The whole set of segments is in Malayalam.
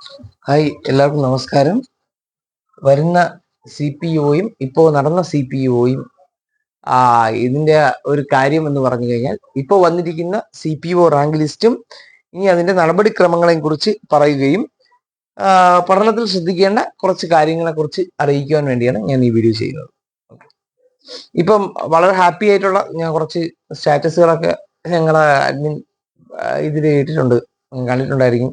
ഹായ്, എല്ലാവർക്കും നമസ്കാരം. വരുന്ന സി പി ഒയും ഇപ്പോൾ നടന്ന സി പി ഒയും ഇതിന്റെ ഒരു കാര്യം എന്ന് പറഞ്ഞു കഴിഞ്ഞാൽ, ഇപ്പോൾ വന്നിരിക്കുന്ന സി പി ഒ റാങ്ക് ലിസ്റ്റും ഇനി അതിന്റെ നടപടിക്രമങ്ങളെയും കുറിച്ച് പറയുകയും പഠനത്തിൽ ശ്രദ്ധിക്കേണ്ട കുറച്ച് കാര്യങ്ങളെ കുറിച്ച് അറിയിക്കുവാൻ വേണ്ടിയാണ് ഞാൻ ഈ വീഡിയോ ചെയ്യുന്നത്. ഇപ്പം വളരെ ഹാപ്പി ആയിട്ടുള്ള ഞാൻ കുറച്ച് സ്റ്റാറ്റസുകളൊക്കെ ഞങ്ങളെ അഡ്മിൻ ഇതിൽ ഇട്ടിട്ടുണ്ട്, കണ്ടിട്ടുണ്ടായിരിക്കും.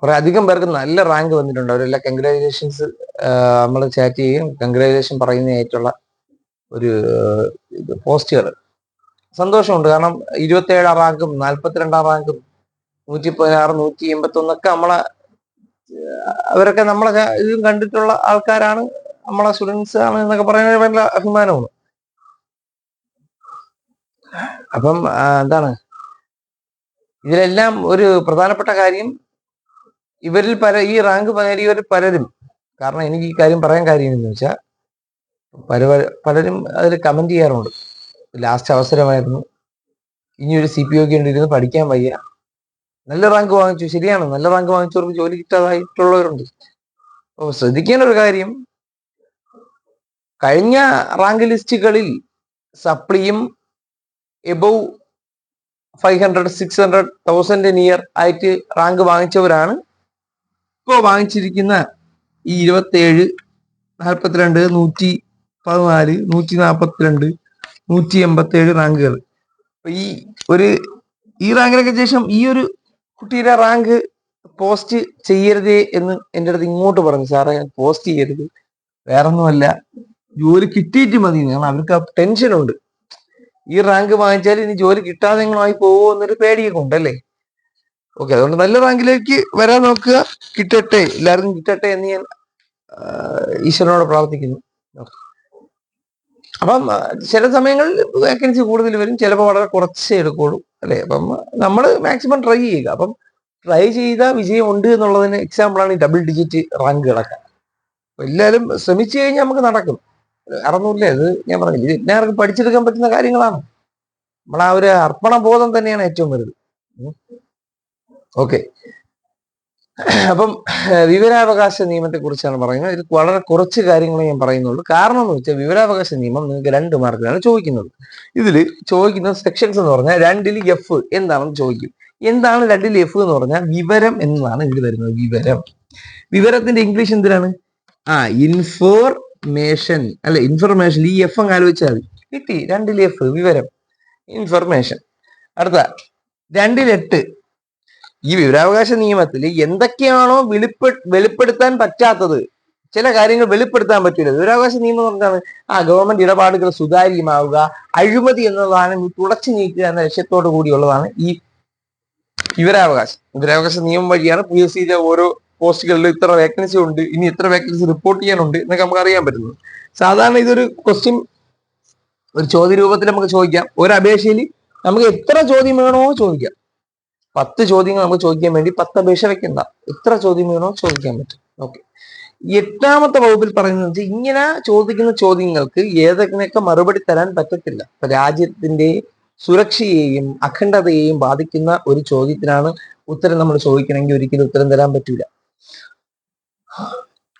കുറെ അധികം പേർക്ക് നല്ല റാങ്ക് വന്നിട്ടുണ്ട്. അവരെല്ലാം കൺഗ്രാജുലേഷൻസ് നമ്മൾ ചാറ്റ് ചെയ്യും, കൺഗ്രാജുലേഷൻ പറയുന്നതായിട്ടുള്ള ഒരു പോസ്റ്റുകൾ. സന്തോഷമുണ്ട്. കാരണം 27 റാങ്കും 42 റാങ്കും 116 181 നമ്മളെ അവരൊക്കെ നമ്മളെ ഇതും കണ്ടിട്ടുള്ള ആൾക്കാരാണ്, നമ്മളെ സ്റ്റുഡൻസ് ആണ് എന്നൊക്കെ പറയുന്നത് ഭയങ്കര അഭിമാനമാണ്. അപ്പം എന്താണ് ഇതിലെല്ലാം ഒരു പ്രധാനപ്പെട്ട കാര്യം, ഇവരിൽ ഈ റാങ്ക് നേടിയവർ പലരും, കാരണം എനിക്ക് ഈ കാര്യം പറയാൻ കാര്യം എന്ന് വെച്ചാൽ പലരും അതിൽ കമന്റ് ചെയ്യാറുണ്ട്, ലാസ്റ്റ് അവസരമായിരുന്നു, ഇനിയൊരു സി പി ഒക്ക് വേണ്ടിയിരുന്ന് പഠിക്കാൻ വയ്യ, നല്ല റാങ്ക് വാങ്ങിച്ചു. ശരിയാണ്, നല്ല റാങ്ക് വാങ്ങിച്ചവർക്ക് ജോലി കിട്ടാതായിട്ടുള്ളവരുണ്ട്. അപ്പോൾ ശ്രദ്ധിക്കേണ്ട ഒരു കാര്യം, കഴിഞ്ഞ റാങ്ക് ലിസ്റ്റുകളിൽ സപ്ലിയും എബവ് 500 600 1000 നിയർ ആയിട്ട് റാങ്ക് വാങ്ങിച്ചവരാണ് ഇപ്പോൾ വാങ്ങിച്ചിരിക്കുന്ന ഈ 27 42 114 142 187 റാങ്കുകൾ. അപ്പൊ ഈ റാങ്കിനൊക്കെ ശേഷം ഈ ഒരു കുട്ടിയുടെ റാങ്ക് പോസ്റ്റ് ചെയ്യരുതേ എന്ന് എൻ്റെ അടുത്ത് ഇങ്ങോട്ട് പറഞ്ഞു. സാറേ, ഞാൻ പോസ്റ്റ് ചെയ്യരുത്, വേറൊന്നുമല്ല, ജോലി കിട്ടിയിട്ട് മതി. കാരണം അവർക്ക് ടെൻഷനുണ്ട്, ഈ റാങ്ക് വാങ്ങിച്ചാൽ ഇനി ജോലി കിട്ടാതെ നിങ്ങളായി പോകുമോ എന്നൊരു പേടിയൊക്കെ ഉണ്ടല്ലേ. ഓക്കെ, അതുകൊണ്ട് നല്ല റാങ്കിലേക്ക് വരാൻ നോക്കുക. കിട്ടട്ടെ, എല്ലാവർക്കും കിട്ടട്ടെ എന്ന് ഞാൻ ഈശ്വരനോട് പ്രാർത്ഥിക്കുന്നു. അപ്പം ചില സമയങ്ങളിൽ വേക്കൻസി കൂടുതൽ വരും, ചിലപ്പോൾ വളരെ കുറച്ചേ എടുക്കുള്ളൂ അല്ലേ. അപ്പം നമ്മൾ മാക്സിമം ട്രൈ ചെയ്യുക. അപ്പം ട്രൈ ചെയ്ത വിജയം ഉണ്ട് എന്നുള്ളതിന് എക്സാമ്പിളാണ് ഈ ഡബിൾ ഡിജിറ്റ് റാങ്കുകളൊക്കെ. എല്ലാവരും ശ്രമിച്ചു കഴിഞ്ഞാൽ നമുക്ക് നടക്കും. അറിഞ്ഞില്ലേ, ഇത് ഞാൻ പറഞ്ഞില്ല, ഇത് എല്ലാവർക്കും പഠിച്ചെടുക്കാൻ പറ്റുന്ന കാര്യങ്ങളാണ്. നമ്മളാ ഒരു അർപ്പണ ബോധം തന്നെയാണ് ഏറ്റവും വലുത്. ഓക്കെ, അപ്പം വിവരാവകാശ നിയമത്തെ കുറിച്ചാണ് പറയുന്നത്. ഇതിൽ വളരെ കുറച്ച് കാര്യങ്ങൾ ഞാൻ പറയുന്നുള്ളൂ. കാരണം എന്ന് വെച്ചാൽ വിവരാവകാശ നിയമം നിങ്ങൾക്ക് 2 മാർക്കിലാണ് ചോദിക്കുന്നത്. ഇതിൽ ചോദിക്കുന്ന സെക്ഷൻസ് എന്ന് പറഞ്ഞാൽ 2ൽ എഫ് എന്താണെന്ന് ചോദിക്കും. എന്താണ് 2ൽ എഫ് എന്ന് പറഞ്ഞാൽ വിവരം എന്നതാണ് ഇതിൽ വരുന്നത്. വിവരത്തിന്റെ ഇംഗ്ലീഷ് എന്തിനാണ്? ഇൻഫോർമേഷൻ അല്ലെ, ഇൻഫർമേഷൻ. ഈ എഫ് അങ്ങ് ആലോചിച്ചാൽ മതി, കിട്ടി. 2ൽ എഫ് വിവരം, ഇൻഫർമേഷൻ. അടുത്ത 2ൽ 8 ഈ വിവരാവകാശ നിയമത്തിൽ എന്തൊക്കെയാണോ വെളിപ്പെടുത്താൻ പറ്റാത്തത്, ചില കാര്യങ്ങൾ വെളിപ്പെടുത്താൻ പറ്റില്ല. വിവരാവകാശ നിയമം പറഞ്ഞാണ് ഗവൺമെന്റ് ഇടപാടുകൾ സുതാര്യമാവുക, അഴിമതി എന്നതാണ് തുടച്ചു നീക്കുക എന്ന ലക്ഷ്യത്തോടു കൂടിയുള്ളതാണ് ഈ വിവരാവകാശ നിയമം വഴിയാണ് PSC ഓരോ പോസ്റ്റുകളിൽ ഇത്ര വേക്കൻസി ഉണ്ട്, ഇനി ഇത്ര വേക്കൻസി റിപ്പോർട്ട് ചെയ്യാനുണ്ട് എന്നൊക്കെ നമുക്ക് അറിയാൻ പറ്റുന്നത്. സാധാരണ ഇതൊരു ക്വസ്റ്റ്യൻ ഒരു ചോദ്യ രൂപത്തിൽ നമുക്ക് ചോദിക്കാം. ഒരു അപേക്ഷയിൽ നമുക്ക് എത്ര ചോദ്യം വേണോ ചോദിക്കാം. 10 ചോദ്യങ്ങൾ നമുക്ക് ചോദിക്കാൻ വേണ്ടി 10 അപേക്ഷ വെക്കണ്ട, എത്ര ചോദ്യം വേണോ ചോദിക്കാൻ പറ്റും. ഓക്കെ, 8ാമത്തെ വകുപ്പിൽ പറയുന്നത് ഇങ്ങനെ ചോദിക്കുന്ന ചോദ്യങ്ങൾക്ക് ഏതൊക്കെ മറുപടി തരാൻ പറ്റത്തില്ല. ഇപ്പൊ രാജ്യത്തിന്റെ സുരക്ഷയെയും അഖണ്ഡതയെയും ബാധിക്കുന്ന ഒരു ചോദ്യത്തിനാണ് ഉത്തരം നമ്മൾ ചോദിക്കണമെങ്കിൽ ഒരിക്കലും ഉത്തരം തരാൻ പറ്റൂല.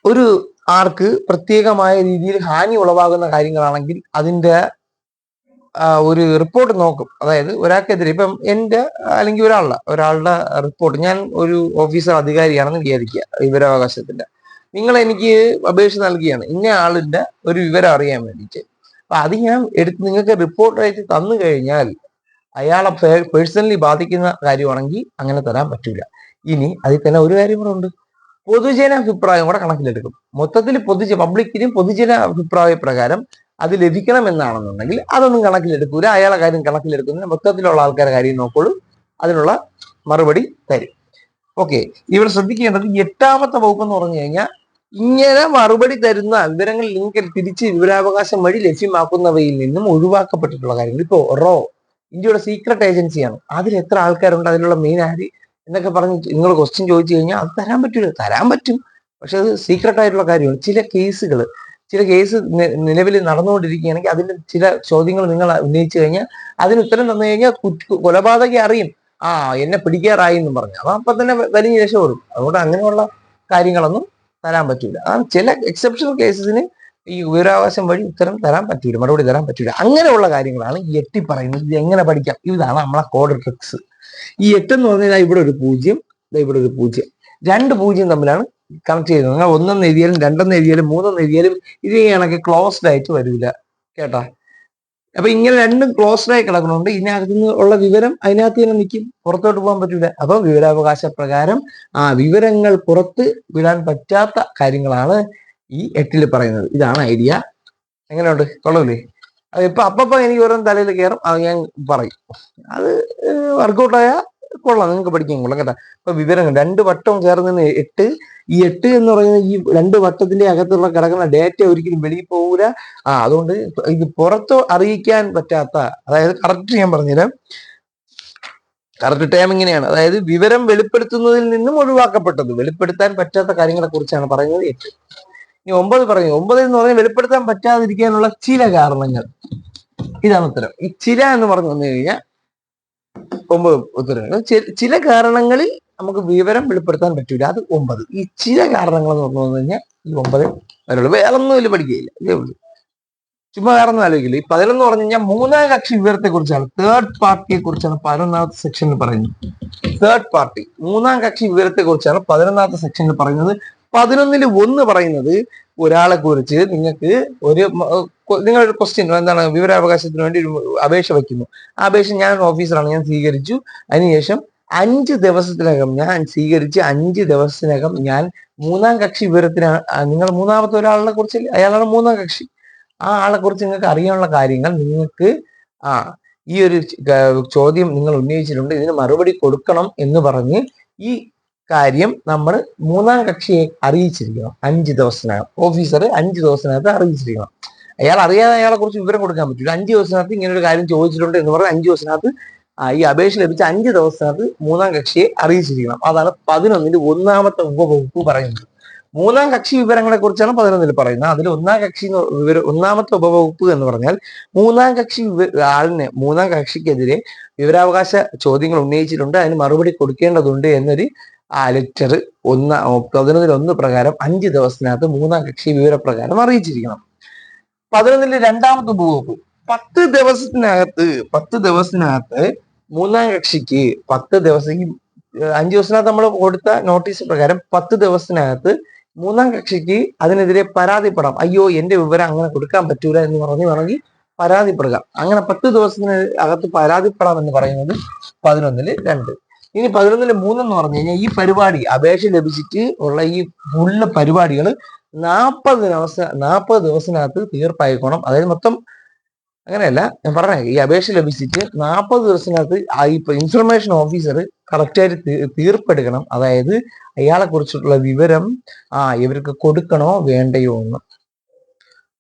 ഒരു ആർക്ക് പ്രത്യേകമായ രീതിയിൽ ഹാനി ഉളവാകുന്ന കാര്യങ്ങളാണെങ്കിൽ അതിന്റെ ഒരു റിപ്പോർട്ട് നോക്കും. അതായത് ഒരാൾക്കെതിരെ, ഇപ്പം എൻ്റെ അല്ലെങ്കിൽ ഒരാളുടെ റിപ്പോർട്ട്, ഞാൻ ഒരു ഓഫീസർ അധികാരിയാണെന്ന് വിചാരിക്കുക, വിവരാവകാശത്തിന്റെ. നിങ്ങൾ എനിക്ക് അപേക്ഷ നൽകിയാണ് ഇന്ന ആളിന്റെ ഒരു വിവരം അറിയാൻ വേണ്ടിയിട്ട്. അപ്പൊ അത് ഞാൻ എടുത്ത് നിങ്ങൾക്ക് റിപ്പോർട്ടായിട്ട് തന്നു കഴിഞ്ഞാൽ അയാളെ പേഴ്സണലി ബാധിക്കുന്ന കാര്യമാണെങ്കിൽ അങ്ങനെ തരാൻ പറ്റൂല. ഇനി അതിൽ തന്നെ ഒരു കാര്യം കൂടെ ഉണ്ട്, പൊതുജന അഭിപ്രായം കൂടെ കണക്കിലെടുക്കും. മൊത്തത്തിൽ പബ്ലിക്കിനും പൊതുജന അഭിപ്രായ പ്രകാരം അത് ലഭിക്കണമെന്നാണെന്നുണ്ടെങ്കിൽ അതൊന്നും കണക്കിലെടുക്കൂല. അയാളെ കാര്യം കണക്കിലെടുക്കുന്നതിന് മൊത്തത്തിലുള്ള ആൾക്കാരുടെ കാര്യം നോക്കുള്ളൂ, അതിനുള്ള മറുപടി തരും. ഓക്കെ, ഇവിടെ ശ്രദ്ധിക്കേണ്ടത് 8ാമത്തെ വകുപ്പ് എന്ന് പറഞ്ഞു കഴിഞ്ഞാൽ ഇങ്ങനെ മറുപടി തരുന്ന വിവരങ്ങൾ ലിങ്ക് തിരിച്ച് വിവരാവകാശം വഴി ലഭ്യമാക്കുന്നവയിൽ നിന്നും ഒഴിവാക്കപ്പെട്ടിട്ടുള്ള കാര്യങ്ങൾ. ഇപ്പോ ഇന്ത്യയുടെ സീക്രട്ട് ഏജൻസിയാണ്, അതിൽ എത്ര ആൾക്കാരുണ്ട്, അതിലുള്ള മെയിൻ ആര് എന്നൊക്കെ പറഞ്ഞ് നിങ്ങൾ ക്വസ്റ്റ്യൻ ചോദിച്ചു കഴിഞ്ഞാൽ അത് തരാൻ പറ്റൂല. തരാൻ പറ്റും, പക്ഷെ അത് സീക്രട്ട് ആയിട്ടുള്ള കാര്യമാണ്. ചില കേസ് നിലവിൽ നടന്നുകൊണ്ടിരിക്കുകയാണെങ്കിൽ അതിന്റെ ചില ചോദ്യങ്ങൾ നിങ്ങൾ ഉന്നയിച്ചു കഴിഞ്ഞാൽ അതിന് ഉത്തരം തന്നു കഴിഞ്ഞാൽ കൊലപാതകി അറിയും എന്നെ പിടിക്കാറായി എന്നും പറഞ്ഞു. അപ്പൊ തന്നെ വലിയ രക്ഷപ്പെടും. അതുകൊണ്ട് അങ്ങനെയുള്ള കാര്യങ്ങളൊന്നും തരാൻ പറ്റൂല. ചില എക്സെപ്ഷണൽ കേസസിന് ഈ വിവരാവകാശം വഴി ഉത്തരം തരാൻ പറ്റൂല, മറുപടി തരാൻ പറ്റൂല. അങ്ങനെയുള്ള കാര്യങ്ങളാണ് ഈ എട്ടി പറയുന്നത്. ഇത് എങ്ങനെ പഠിക്കാം, ഇതാണ് നമ്മളെ കോഡ് ട്രിക്സ്. ഈ 8 എന്ന് പറഞ്ഞാൽ ഇവിടെ ഒരു 0, ഇവിടെ ഒരു 0, 2 0 തമ്മിലാണ് കണക്ട് ചെയ്യുന്നത്. നിങ്ങൾ 1 എഴുതിയാലും 2 എഴുതിയാലും 3 എഴുതിയാലും ഇത് കണക്ക് ക്ലോസ്ഡ് ആയിട്ട് വരില്ല കേട്ടാ. അപ്പൊ ഇങ്ങനെ രണ്ടും ക്ലോസ്ഡ് ആയി കിടക്കണോണ്ട് ഇതിനകത്ത് നിന്ന് ഉള്ള വിവരം അതിനകത്ത് തന്നെ നിൽക്കും, പുറത്തോട്ട് പോകാൻ പറ്റൂല. അപ്പൊ വിവരാവകാശ പ്രകാരം വിവരങ്ങൾ പുറത്ത് വിടാൻ പറ്റാത്ത കാര്യങ്ങളാണ് ഈ 8 പറയുന്നത്. ഇതാണ് ഐഡിയ. എങ്ങനെയുണ്ട്, കൊള്ളൂലേ? അത് അപ്പൊ എനിക്ക് ഓരോ തലയിൽ കയറും, അത് ഞാൻ പറയും. അത് വർക്കൗട്ടായ കൊള്ളാം, നിങ്ങൾക്ക് പഠിക്കാൻ കൊള്ളാം കേട്ടോ. ഇപ്പൊ വിവരങ്ങൾ 2 വട്ടവും ചേർന്ന് 8. ഈ 8 എന്ന് പറയുന്നത് ഈ 2 വട്ടത്തിന്റെ അകത്തുള്ള കിടക്കുന്ന ഡേറ്റ ഒരിക്കലും വെളിയിൽ പോകൂല. അതുകൊണ്ട് ഇത് പുറത്ത് അറിയിക്കാൻ പറ്റാത്ത, അതായത് കറക്റ്റ് ഞാൻ പറഞ്ഞുതരാം, കറക്റ്റ് ടൈം ഇങ്ങനെയാണ്. അതായത് വിവരം വെളിപ്പെടുത്തുന്നതിൽ നിന്നും ഒഴിവാക്കപ്പെട്ടത്, വെളിപ്പെടുത്താൻ പറ്റാത്ത കാര്യങ്ങളെ കുറിച്ചാണ് പറയുന്നത് 8. ഇനി 9 പറഞ്ഞു. 9 എന്ന് പറഞ്ഞാൽ വെളിപ്പെടുത്താൻ പറ്റാതിരിക്കാനുള്ള ചില കാരണങ്ങൾ. ഇതാണ് ഉത്തരം. ഈ ചില എന്ന് പറഞ്ഞു വന്നു കഴിഞ്ഞാൽ 9 ഉത്തരങ്ങൾ. ചില കാരണങ്ങളിൽ നമുക്ക് വിവരം വെളിപ്പെടുത്താൻ പറ്റൂല, അത് 9. ഈ ചില കാരണങ്ങൾ എന്ന് പറഞ്ഞു വന്നു കഴിഞ്ഞാൽ ഈ 9 വരുള്ളൂ. വേറെ ഒന്നും വലിയ പഠിക്കുകയില്ല, ഇതേ ഉള്ളൂ. ചുമ്മാ വേറെ ഒന്നും ആലോചിക്കില്ല. ഈ 11 പറഞ്ഞു കഴിഞ്ഞാൽ 3ാം കക്ഷി വിവരത്തെ കുറിച്ചാണ്, തേർഡ് പാർട്ടിയെ കുറിച്ചാണ് 11ാമത്തെ സെക്ഷനിൽ പറയുന്നത്. തേർഡ് പാർട്ടി 3ാം കക്ഷി വിവരത്തെ കുറിച്ചാണ് 11ാമത്തെ സെക്ഷനിൽ പറയുന്നത്. 11ൽ 1 പറയുന്നത് ഒരാളെ കുറിച്ച് നിങ്ങൾക്ക് നിങ്ങളൊരു ക്വസ്റ്റ്യൻ, എന്താണ്, വിവരാവകാശത്തിന് വേണ്ടി ഒരു അപേക്ഷ വയ്ക്കുന്നു. ആ അപേക്ഷ ഞാൻ ഓഫീസറാണ്, ഞാൻ സ്വീകരിച്ചു. അതിനുശേഷം 5 ദിവസത്തിനകം ഞാൻ സ്വീകരിച്ച് 5 ദിവസത്തിനകം ഞാൻ 3ാം കക്ഷി വിവരത്തിന്, നിങ്ങൾ 3ാമത്തെ ഒരാളെ കുറിച്ച്, അയാളാണ് 3ാം കക്ഷി, ആ ആളെ കുറിച്ച് നിങ്ങൾക്ക് അറിയാനുള്ള കാര്യങ്ങൾ നിങ്ങൾക്ക് ഈ ഒരു ചോദ്യം നിങ്ങൾ ഉന്നയിച്ചിട്ടുണ്ട്, ഇതിന് മറുപടി കൊടുക്കണം എന്ന് പറഞ്ഞ് ഈ കാര്യം നമ്മൾ 3ാം കക്ഷിയെ അറിയിച്ചിരിക്കണം 5 ദിവസത്തിനകം. ഓഫീസർ 5 ദിവസത്തിനകത്ത് അറിയിച്ചിരിക്കണം. അയാൾ അറിയാതെ അയാളെ കുറിച്ച് വിവരം കൊടുക്കാൻ പറ്റില്ല. 5 ദിവസത്തിനകത്ത് ഇങ്ങനെ ഒരു കാര്യം ചോദിച്ചിട്ടുണ്ട് എന്ന് പറഞ്ഞ് 5 ദിവസത്തിനകത്ത് ഈ അപേക്ഷ ലഭിച്ച 5 ദിവസത്തിനകത്ത് 3ാം കക്ഷിയെ അറിയിച്ചിരിക്കണം. അതാണ് 11ൽ 1ാമത്തെ ഉപവകുപ്പ് പറയുന്നത്. 3ാം കക്ഷി വിവരങ്ങളെ കുറിച്ചാണ് 11ൽ പറയുന്നത്. അതിൽ 1ാം കക്ഷി 1ാമത്തെ ഉപവകുപ്പ് എന്ന് പറഞ്ഞാൽ 3ാം കക്ഷി ആളിനെ, 3ാം കക്ഷിക്കെതിരെ വിവരാവകാശ ചോദ്യങ്ങൾ ഉന്നയിച്ചിട്ടുണ്ട്, അതിന് മറുപടി കൊടുക്കേണ്ടതുണ്ട് എന്നൊരു ലെറ്റർ 11ൽ 1 പ്രകാരം 5 ദിവസത്തിനകത്ത് 3ാം കക്ഷി വിവരപ്രകാരം അറിയിച്ചിരിക്കണം. 11ൽ 2ാമത്തെ ഉപവകുപ്പ് 10 ദിവസത്തിനകത്ത് 3ാം കക്ഷിക്ക് 10 ദിവസം, ഈ 5 ദിവസത്തിനകത്ത് നമ്മൾ കൊടുത്ത നോട്ടീസ് പ്രകാരം 10 ദിവസത്തിനകത്ത് 3ാം കക്ഷിക്ക് അതിനെതിരെ പരാതിപ്പെടാം. അയ്യോ, എന്റെ വിവരം അങ്ങനെ കൊടുക്കാൻ പറ്റൂല എന്ന് പറഞ്ഞ് പരാതിപ്പെടുക. അങ്ങനെ 10 ദിവസത്തിന് അകത്ത് പരാതിപ്പെടാം എന്ന് പറയുന്നത് 11ൽ 2. ഇനി 11ൽ 3 എന്ന് പറഞ്ഞു കഴിഞ്ഞാൽ ഈ പരിപാടി, അപേക്ഷ ലഭിച്ചിട്ട് ഉള്ള ഈ ഫുള്ള് പരിപാടികൾ 40 ദിവസത്തിനകത്ത് തീർപ്പായിക്കോണം. അതായത് മൊത്തം അങ്ങനെയല്ല ഞാൻ പറഞ്ഞേ, ഈ അപേക്ഷ ലഭിച്ചിട്ട് 40 ദിവസത്തിനകത്ത് ഇൻഫർമേഷൻ ഓഫീസർ കറക്റ്റായിട്ട് തീർപ്പെടുക്കണം. അതായത് അയാളെ കുറിച്ചിട്ടുള്ള വിവരം ഇവർക്ക് കൊടുക്കണോ വേണ്ടയോ എന്ന്.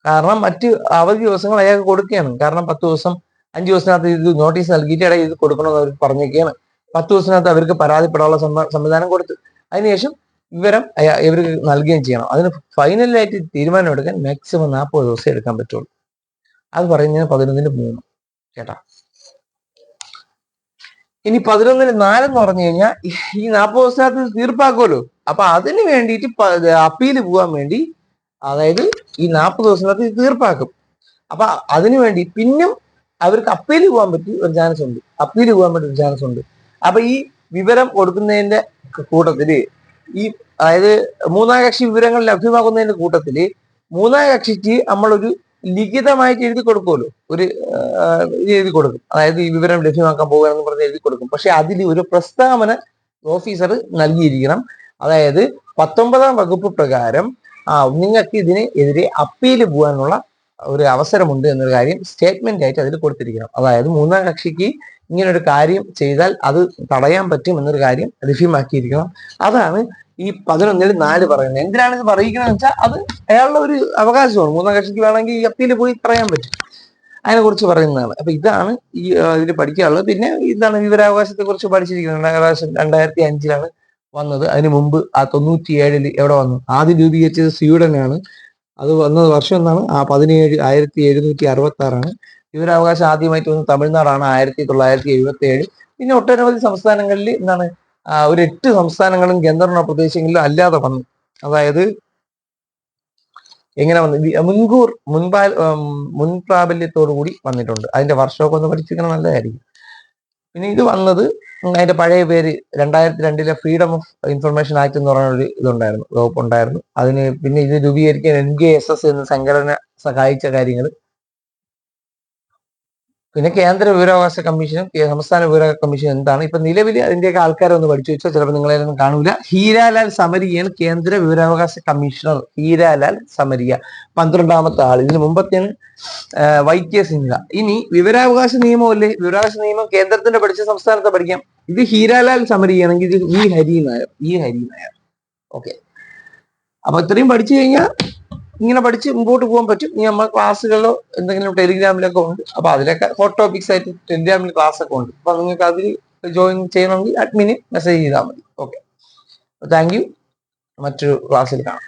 കാരണം മറ്റ് അവധി ദിവസങ്ങൾ അയാൾക്ക് കൊടുക്കുകയാണ്. കാരണം 10 ദിവസം 5 ദിവസത്തിനകത്ത് ഇത് നോട്ടീസ് നൽകിയിട്ട് ഇത് കൊടുക്കണമെന്ന് അവർ പറഞ്ഞേക്കാണ്. 10 ദിവസത്തിനകത്ത് അവർക്ക് പരാതിപ്പെടാനുള്ള സംവിധാനം കൊടുത്ത് അതിനുശേഷം വിവരം ഇവർക്ക് നൽകുകയും ചെയ്യണം. അതിന് ഫൈനലായിട്ട് തീരുമാനം എടുക്കാൻ മാക്സിമം 40 ദിവസം എടുക്കാൻ പറ്റുള്ളൂ. അത് പറയുന്നതിന് 11ൽ 3 കേട്ടാ. ഇനി 11ൽ 4 എന്ന് പറഞ്ഞു കഴിഞ്ഞാൽ ഈ 40 ദിവസത്തിനകത്ത് തീർപ്പാക്കുമല്ലോ. അപ്പൊ അതിന് വേണ്ടിയിട്ട് അപ്പീൽ പോകാൻ വേണ്ടി, അതായത് ഈ 40 ദിവസത്തിനകത്ത് തീർപ്പാക്കും. അപ്പൊ അതിനു വേണ്ടി പിന്നും അവർക്ക് അപ്പീൽ പോകാൻ പറ്റി ഒരു ചാൻസ് ഉണ്ട്. അപ്പൊ ഈ വിവരം കൊടുക്കുന്നതിന്റെ കൂട്ടത്തില് അതായത് 3ാം കക്ഷി വിവരങ്ങൾ ലഭ്യമാക്കുന്നതിന്റെ കൂട്ടത്തില് 3ാം കക്ഷിക്ക് നമ്മളൊരു ലിഖിതമായിട്ട് എഴുതി കൊടുക്കുമല്ലോ, ഒരു എഴുതി കൊടുക്കും. അതായത് ഈ വിവരം ലഭ്യമാക്കാൻ പോകുകയാണെന്ന് പറഞ്ഞ് എഴുതി കൊടുക്കും. പക്ഷെ അതിൽ ഒരു പ്രസ്താവന ഓഫീസർ നൽകിയിരിക്കണം. അതായത് 19ാം വകുപ്പ് പ്രകാരം നിങ്ങൾക്ക് ഇതിനെതിരെ അപ്പീൽ പോകാനുള്ള ഒരു അവസരമുണ്ട് എന്നൊരു കാര്യം സ്റ്റേറ്റ്മെന്റ് ആയിട്ട് അതിൽ കൊടുത്തിരിക്കണം. അതായത് 3ാം കക്ഷിക്ക് ഇങ്ങനെ ഒരു കാര്യം ചെയ്താൽ അത് തടയാൻ പറ്റും എന്നൊരു കാര്യം ലഭ്യമാക്കിയിരിക്കണം. അതാണ് ഈ 11ൽ 4 പറയുന്നത്. എന്തിനാണ് ഇത് പറയിക്കണമെന്ന് വെച്ചാൽ അത് അയാളുടെ ഒരു അവകാശമാണ്. 3ാം കക്ഷിക്ക് വേണമെങ്കിൽ ഈ അപ്പീൽ പോയി പറയാൻ പറ്റും. അതിനെ കുറിച്ച് പറയുന്നതാണ്. അപ്പൊ ഇതാണ് ഈ ഇതിൽ പഠിക്കാനുള്ളത്. പിന്നെ ഇതാണ് വിവരാവകാശത്തെ കുറിച്ച് പഠിച്ചിരിക്കുന്നത്. 2005 വന്നത്. അതിന് മുമ്പ് 97 എവിടെ വന്നു? ആദ്യം രൂപീകരിച്ചത് സ്വീഡനാണ്. അത് വന്നത് വർഷം എന്നാണ് 1766. വിവരാവകാശം ആദ്യമായിട്ട് വന്നത് തമിഴ്നാടാണ് 1977. പിന്നെ ഒട്ടനവധി സംസ്ഥാനങ്ങളിൽ എന്താണ് ഒരു 8 സംസ്ഥാനങ്ങളും കേന്ദ്രഭരണ പ്രദേശങ്ങളിലും അല്ലാതെ വന്നു. അതായത് എങ്ങനെ വന്നു, മുൻപ്രാബല്യത്തോടു കൂടി വന്നിട്ടുണ്ട്. അതിന്റെ വർഷമൊക്കെ ഒന്ന് പഠിച്ചിരിക്കണം, നല്ലതായിരിക്കും. പിന്നെ ഇത് വന്നത് അതിന്റെ പഴയ പേര് 2002 ഫ്രീഡം ഓഫ് ഇൻഫർമേഷൻ ആക്ട് എന്ന് പറയുന്ന ഒരു ഇതുണ്ടായിരുന്നു, വകുപ്പ് ഉണ്ടായിരുന്നു. അതിന് പിന്നെ ഇത് രൂപീകരിക്കാൻ NKSS എന്ന സംഘടന സഹായിച്ച കാര്യങ്ങൾ. പിന്നെ കേന്ദ്ര വിവരാവകാശ കമ്മീഷനും സംസ്ഥാന വിവരാവകാശ കമ്മീഷനും എന്താണ് ഇപ്പൊ നിലവിൽ അതിന്റെയൊക്കെ ആൾക്കാരെ ഒന്ന് പഠിച്ചു വെച്ചാൽ ചിലപ്പോൾ നിങ്ങളെയൊന്നും കാണൂല. ഹീരാലാൽ സമരിയാണ് കേന്ദ്ര വിവരാവകാശ കമ്മീഷണർ. ഹീരാലാൽ സമരിയ 12ാമത്തെ ആൾ. ഇതിന് മുമ്പത്തെയാണ് YK സിൻഹ. ഇനി വിവരാവകാശ നിയമമല്ലേ, വിവരാവകാശ നിയമം കേന്ദ്രത്തിന്റെ പഠിച്ച സംസ്ഥാനത്തെ പഠിക്കാം. ഇത് ഹീരാലാൽ സമരിയാണെങ്കിൽ ഇത് വി ഹരി നായർ. ഓക്കെ, അപ്പൊ ഇത്രയും പഠിച്ചു കഴിഞ്ഞാൽ ഇങ്ങനെ പഠിച്ച് മുമ്പോട്ട് പോകാൻ പറ്റും. ഇനി നമ്മൾ ക്ലാസ്സുകളിലോ എന്തെങ്കിലും ടെലിഗ്രാമിലൊക്കെ ഉണ്ട്, അപ്പൊ അതിലൊക്കെ ഹോട്ട് ടോപ്പിക്സ് ആയിട്ട് ടെലിഗ്രാമിൽ ക്ലാസ് ഒക്കെ ഉണ്ട്. അപ്പൊ നിങ്ങൾക്ക് അതിൽ ജോയിൻ ചെയ്യണമെങ്കിൽ അഡ്മിന് മെസ്സേജ് ചെയ്താൽ മതി. Okay, thank you. മറ്റൊരു ക്ലാസ്സിൽ കാണാം.